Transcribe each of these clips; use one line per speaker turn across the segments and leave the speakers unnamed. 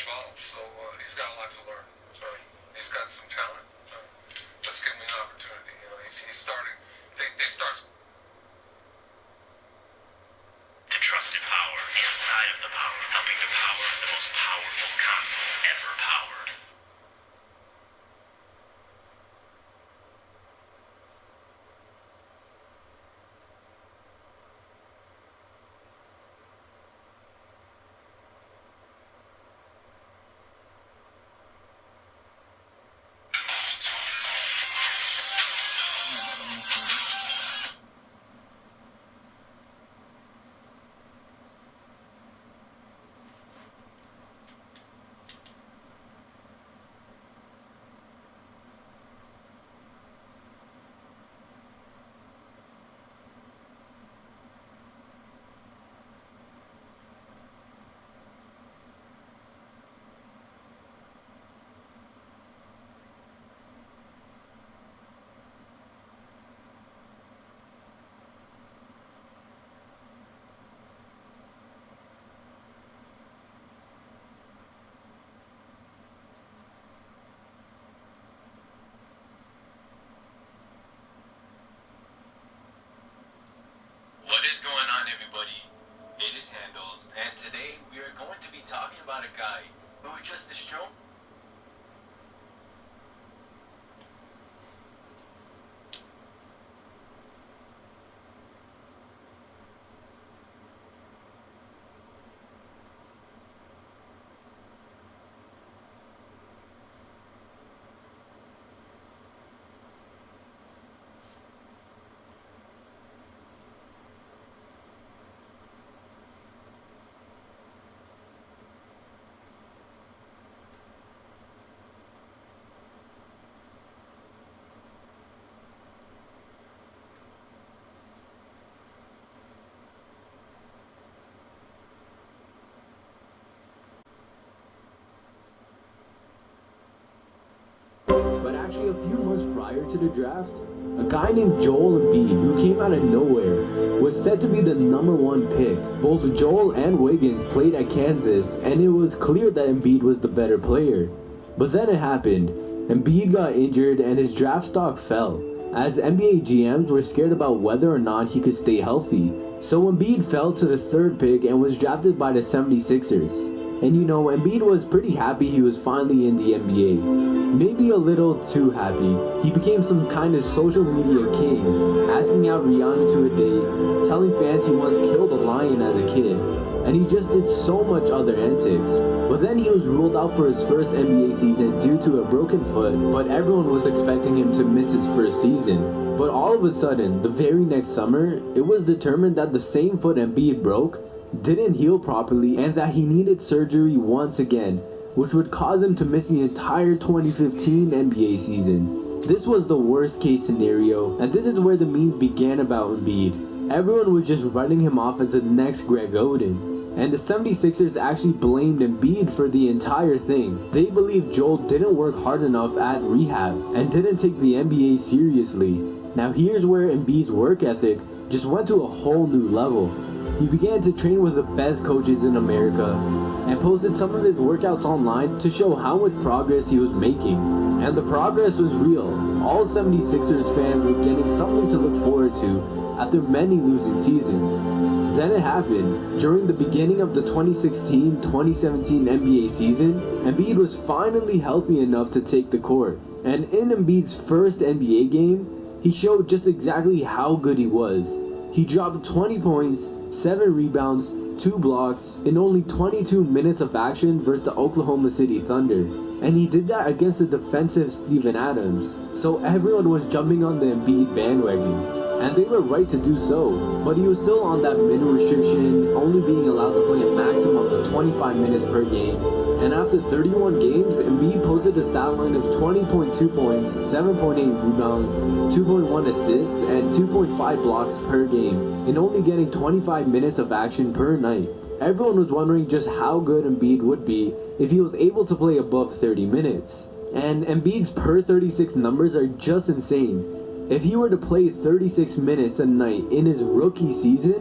evolve. So he's got a lot to learn. So he's got some talent. So let's give him an opportunity. You know, he's starting. They start.
The trusted power inside of the power, helping to power the most powerful console ever powered.
What is going on, everybody? It is Handles, and today we are going to be talking about a guy who's just a strong.
But actually, a few months prior to the draft, a guy named Joel Embiid, who came out of nowhere, was said to be the #1 pick. Both Joel and Wiggins played at Kansas, and it was clear that Embiid was the better player. But then it happened. Embiid got injured, and his draft stock fell, as NBA GMs were scared about whether or not he could stay healthy. So Embiid fell to the 3rd pick and was drafted by the 76ers. And you know, Embiid was pretty happy he was finally in the NBA. Maybe a little too happy. He became some kind of social media king, asking out Rihanna to a date, telling fans he once killed a lion as a kid, and he just did so much other antics. But then he was ruled out for his first NBA season due to a broken foot, but everyone was expecting him to miss his first season. But all of a sudden, the very next summer, it was determined that the same foot Embiid broke didn't heal properly and that he needed surgery once again, which would cause him to miss the entire 2015 NBA season. This was the worst case scenario, and this is where the memes began about Embiid. Everyone was just writing him off as the next Greg Oden, and the 76ers actually blamed Embiid for the entire thing. They believed Joel didn't work hard enough at rehab and didn't take the NBA seriously. Now here's where Embiid's work ethic just went to a whole new level. He began to train with the best coaches in America and posted some of his workouts online to show how much progress he was making. And the progress was real. All 76ers fans were getting something to look forward to after many losing seasons. Then it happened. During the beginning of the 2016-2017 NBA season, Embiid was finally healthy enough to take the court. And in Embiid's first NBA game, he showed just exactly how good he was. He dropped 20 points, 7 rebounds, 2 blocks in only 22 minutes of action versus the Oklahoma City Thunder. And he did that against the defensive Steven Adams. So everyone was jumping on the Embiid bandwagon. And they were right to do so. But he was still on that min restriction, only being allowed to play a maximum of 25 minutes per game. And after 31 games, Embiid posted a stat line of 20.2 points, 7.8 rebounds, 2.1 assists, and 2.5 blocks per game, in only getting 25 minutes of action per night. Everyone was wondering just how good Embiid would be if he was able to play above 30 minutes. And Embiid's per 36 numbers are just insane. If he were to play 36 minutes a night in his rookie season,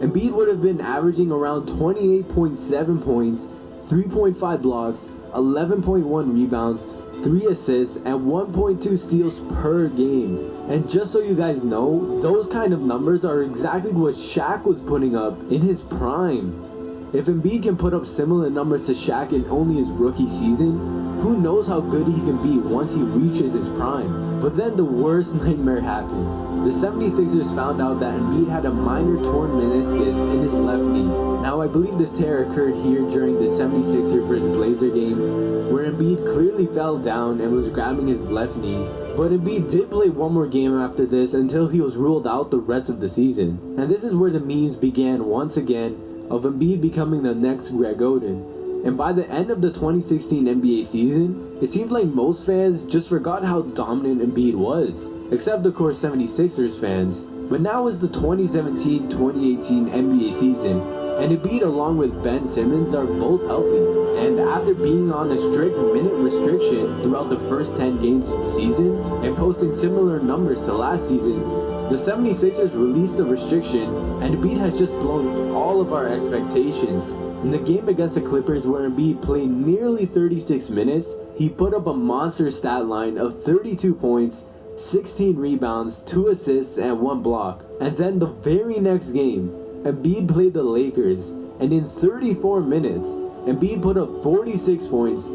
Embiid would have been averaging around 28.7 points, 3.5 blocks, 11.1 rebounds, 3 assists, and 1.2 steals per game. And just so you guys know, those kind of numbers are exactly what Shaq was putting up in his prime. If Embiid can put up similar numbers to Shaq in only his rookie season, who knows how good he can be once he reaches his prime. But then the worst nightmare happened. The 76ers found out that Embiid had a minor torn meniscus in his left knee. Now I believe this tear occurred here during the 76ers vs Blazer game, where Embiid clearly fell down and was grabbing his left knee. But Embiid did play one more game after this until he was ruled out the rest of the season. And this is where the memes began once again of Embiid becoming the next Greg Oden. And by the end of the 2016 NBA season, it seemed like most fans just forgot how dominant Embiid was, except of course 76ers fans. But now is the 2017-2018 NBA season, and Embiid along with Ben Simmons are both healthy. And after being on a strict minute restriction throughout the first 10 games of the season, and posting similar numbers to last season, the 76ers released the restriction, and Embiid has just blown all of our expectations. In the game against the Clippers where Embiid played nearly 36 minutes, he put up a monster stat line of 32 points, 16 rebounds, 2 assists, and 1 block. And then the very next game, Embiid played the Lakers, and in 34 minutes, Embiid put up 46 points,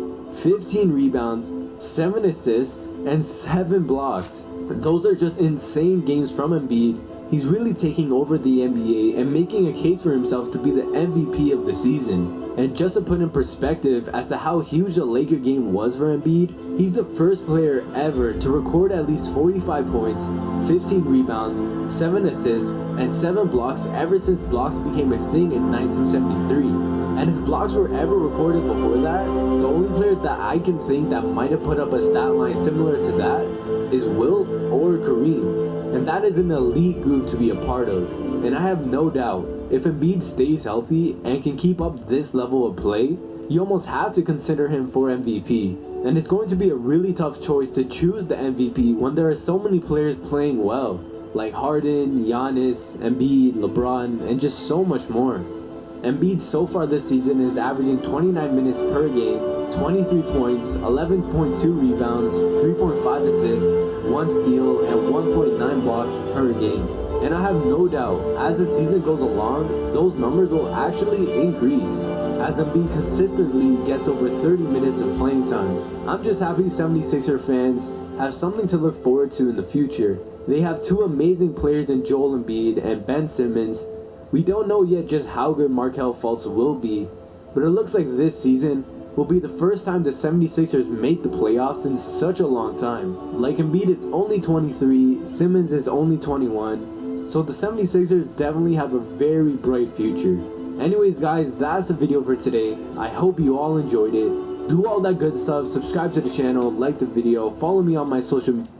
15 rebounds, 7 assists, and 7 blocks. Those are just insane games from Embiid. He's really taking over the NBA and making a case for himself to be the MVP of the season. And just to put in perspective as to how huge the Laker game was for Embiid, he's the first player ever to record at least 45 points, 15 rebounds, 7 assists, and 7 blocks ever since blocks became a thing in 1973. And if blocks were ever recorded before that, the only players that I can think that might have put up a stat line similar to that is Wilt or Kareem. And that is an elite group to be a part of. And I have no doubt, if Embiid stays healthy and can keep up this level of play, you almost have to consider him for MVP. And it's going to be a really tough choice to choose the MVP when there are so many players playing well, like Harden, Giannis, Embiid, LeBron, and just so much more. Embiid so far this season is averaging 29 minutes per game, 23 points, 11.2 rebounds, 3.5 assists, 1 steal, and 1.9 blocks per game. And I have no doubt, as the season goes along, those numbers will actually increase, as Embiid consistently gets over 30 minutes of playing time. I'm just happy 76er fans have something to look forward to in the future. They have 2 amazing players in Joel Embiid and Ben Simmons. We don't know yet just how good Markelle Fultz will be, but it looks like this season will be the first time the 76ers make the playoffs in such a long time. Like Embiid is only 23, Simmons is only 21, so the 76ers definitely have a very bright future. Anyways guys, that's the video for today. I hope you all enjoyed it. Do all that good stuff, subscribe to the channel, like the video, follow me on my social media.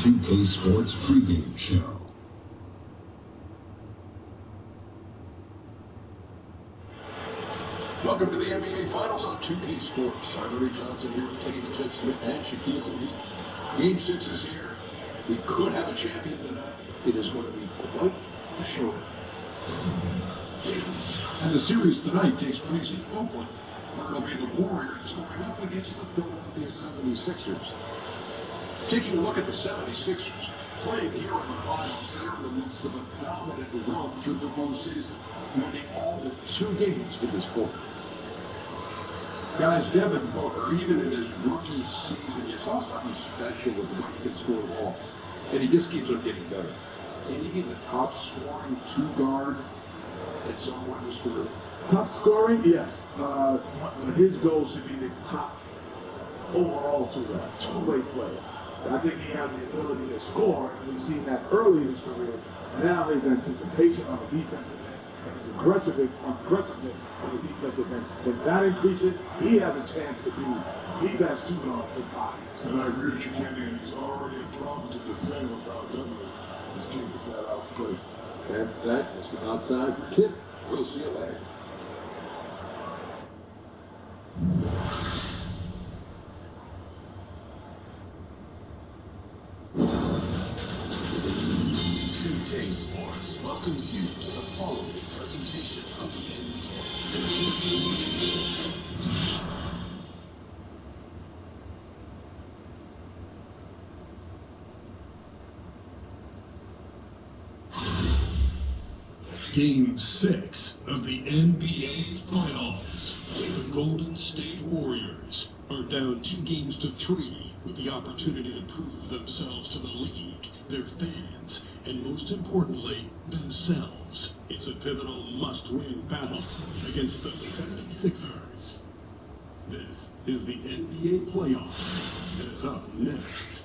2K Sports pregame show.
Welcome to the NBA Finals on 2K Sports. I'm Ray Johnson here with Kenny the Jet Smith and Shaquille O'Neal. Game 6 is here. We could have a champion tonight. It is going to be quite a show. And the series tonight takes place in Oakland, where it'll be the Warriors going up against the Philadelphia 76ers. Taking a look at the 76ers, playing here in the finals, they're in the midst of a dominant run through the postseason, winning all but 2 games to this point. Guys, Devin Booker, even in his rookie season, you saw something special with the way he can score the ball. And he just keeps on getting better. Can he be the top scoring 2-guard in some way in his career?
Top scoring, yes. His goal should be the top overall two-way player. I think he has the ability to score, and we've seen that early in his career. Now his anticipation on the defensive end and his aggressiveness on the defensive end, when that increases, he has a chance to be the best 2-guard in hockey.
And I agree with you, Kenny, and he's already a problem to defend without doubling. This game is flat out play.
And that is the outside tip.
We'll see you later.
Sports welcomes you to the following presentation of the NBA. Game 6 of the NBA Finals. The Golden State Warriors are down 2 games to 3 with the opportunity to prove themselves to the league, their fans, and most importantly, themselves. It's a pivotal must-win battle against the 76ers. This is the NBA playoffs, and it's up next.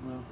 Well.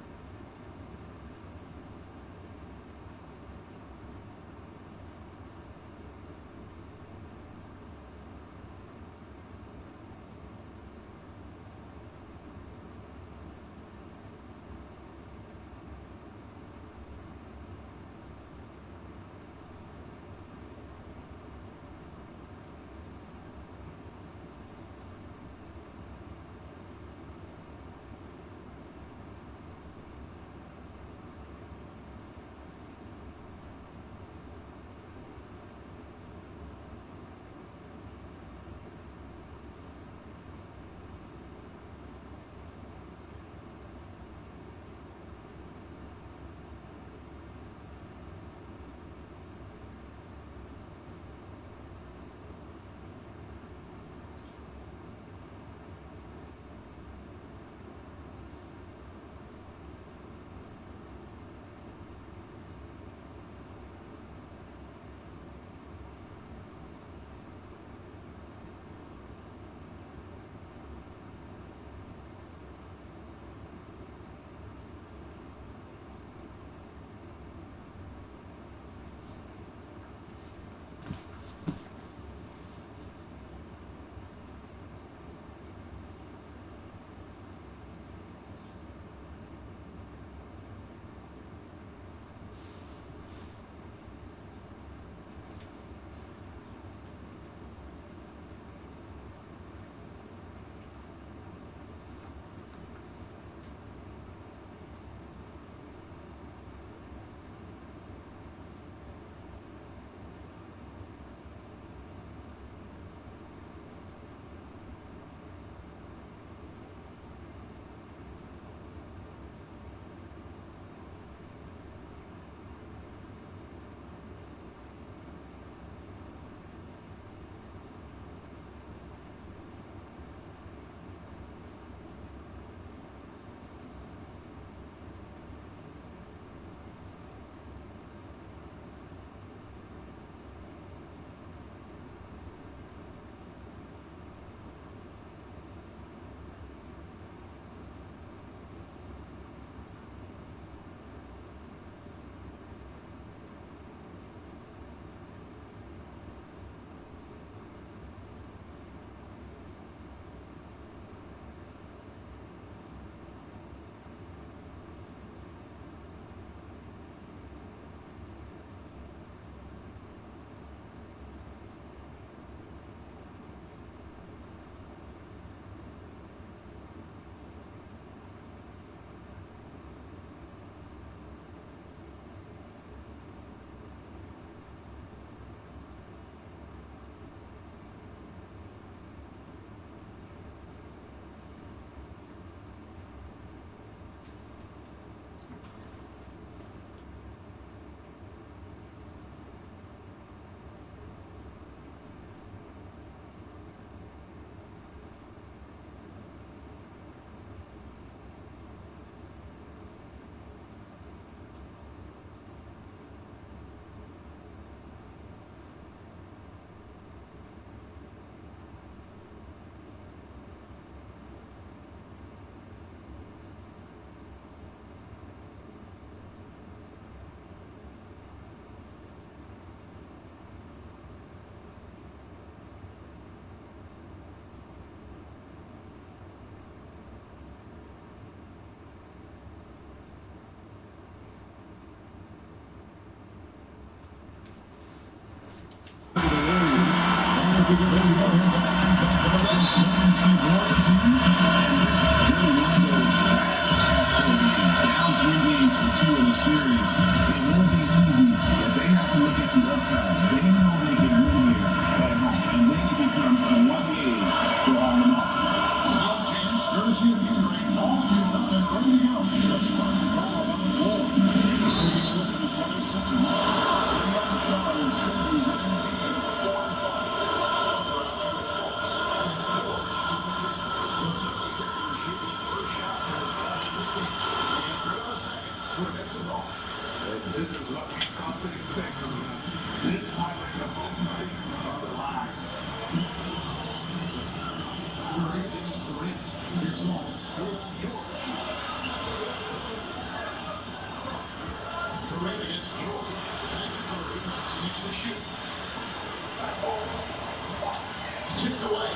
Tipped away.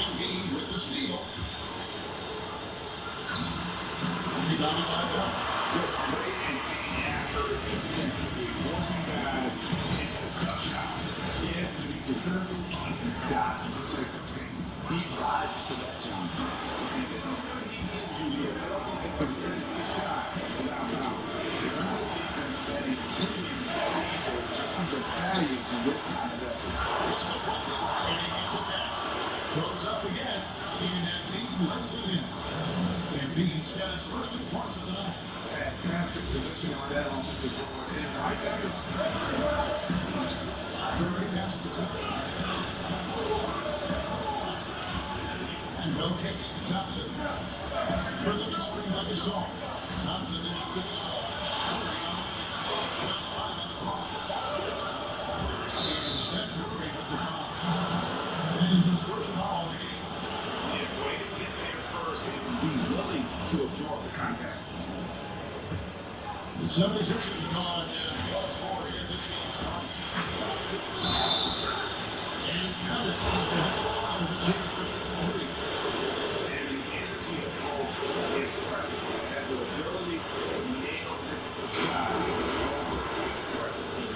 Embiid with the steal. Rebounded by Dunn.
Just great and getting after it defensively, forcing guys into tough shots. Yeah, to be successful, you've got to protect the paint. He rises to that challenge. And this is what he gives you the ability to contest the shot without power. You're not a defense that is premium value or just the value in this kind of effort.
What's the front door? And he gets it back. Goes up again. And Embiid lays it in. Embiid's got his first 2 points of the night.
Fantastic position on that offensive board. And right back to
Curry passes to Thompson. And no kicks to Thompson. Further good screen by Gasol. Thompson is to Gasol. Curry on plus 5 on the clock. And Steph Curry with the foul. That is his first foul of the game.
yeah, way to get there first and be willing to absorb the contact.
The 76ers are gone. Large four to get this game started. And got it. And the James for 3.
And the energy of both impressive. Has an ability to nail difficult shots. Impressive team.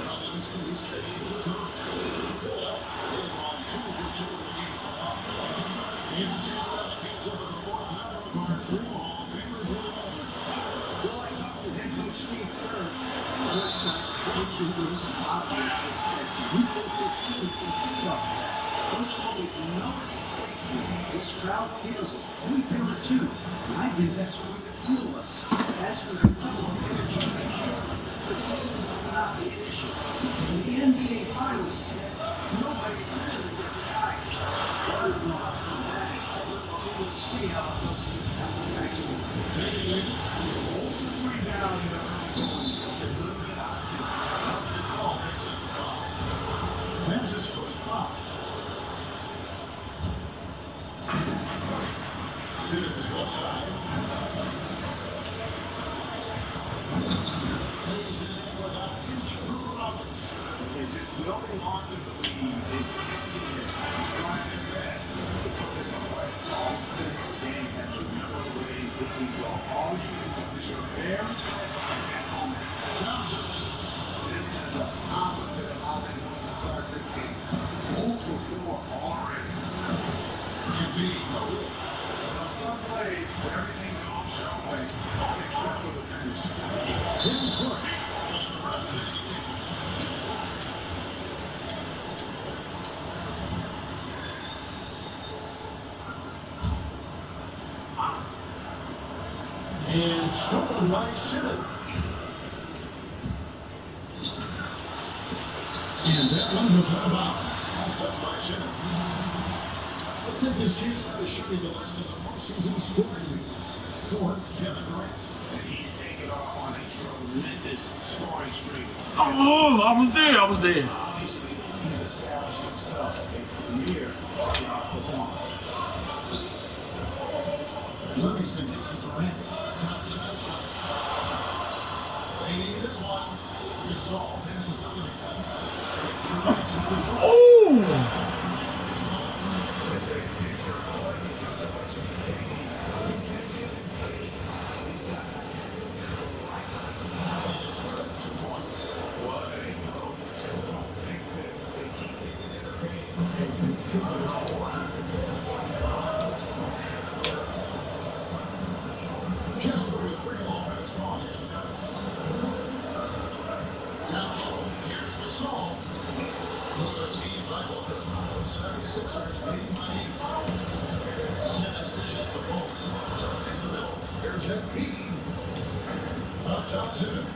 Collins to his trade to Curry. They're on 2 for 2 in the game. Here's a chance to have a pitch over the fourth member of our crew Hall of Famer for the moment.
Well, I talked to head coach Steve Kerr. Coach he was confident that he thinks his team can feed off that. Coach told me, no hesitation. This crowd feels it. We feel it too. And I think that's going to fuel us. As for the level of energy, fatigue will not be an issue. In the NBA Finals, he said, nobody really gets tired. I don't know how to that is. We'll see how it goes this time. Actually,
Ultimately down in the early going, a little bit option.
Gasol takes up the cross. That's his first foul. Simmons left side. Plays it in without a inch of up.
And just building onto the lead, it's trying their best to put this away. All since the game has remember the way that we go. All you can do is you're there at home.
Thompson misses.
This is the opposite of how they want to start this game. 0 for 4 already.
Embiid, no good.
Now some plays, everything goes your way, except for the finish.
Here's Burke. And the rest of the team. And stolen by Simmons. And that one was out of bounds. Last touch by Simmons. Let's take this chance now to show you the list of the postseason scoring leaders for Kevin Durant.
And he's taken off on a tremendous scoring streak.
Oh, I was there.
Obviously, he's established himself as a premier performer.
Livingston gets to Durant. Thompson outside. They need this one. Gasol passes to Livingston. It's Durant.
Oh!
Just over 3 long minutes long. Now, here's Gasol. Good team by Booker. 76ers leading by 8. Simmons dishes the post. In the middle, here's Embiid. Up top, Simmons.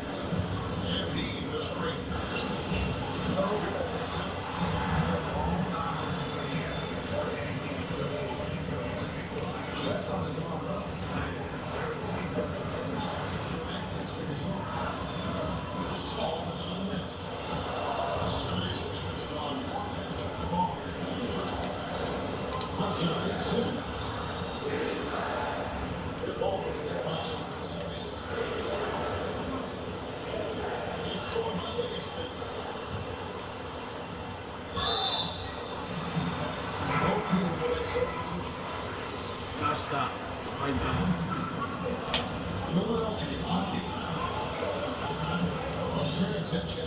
Embiid the screen. No good. That's on the top.
아니다.
Philadelphia,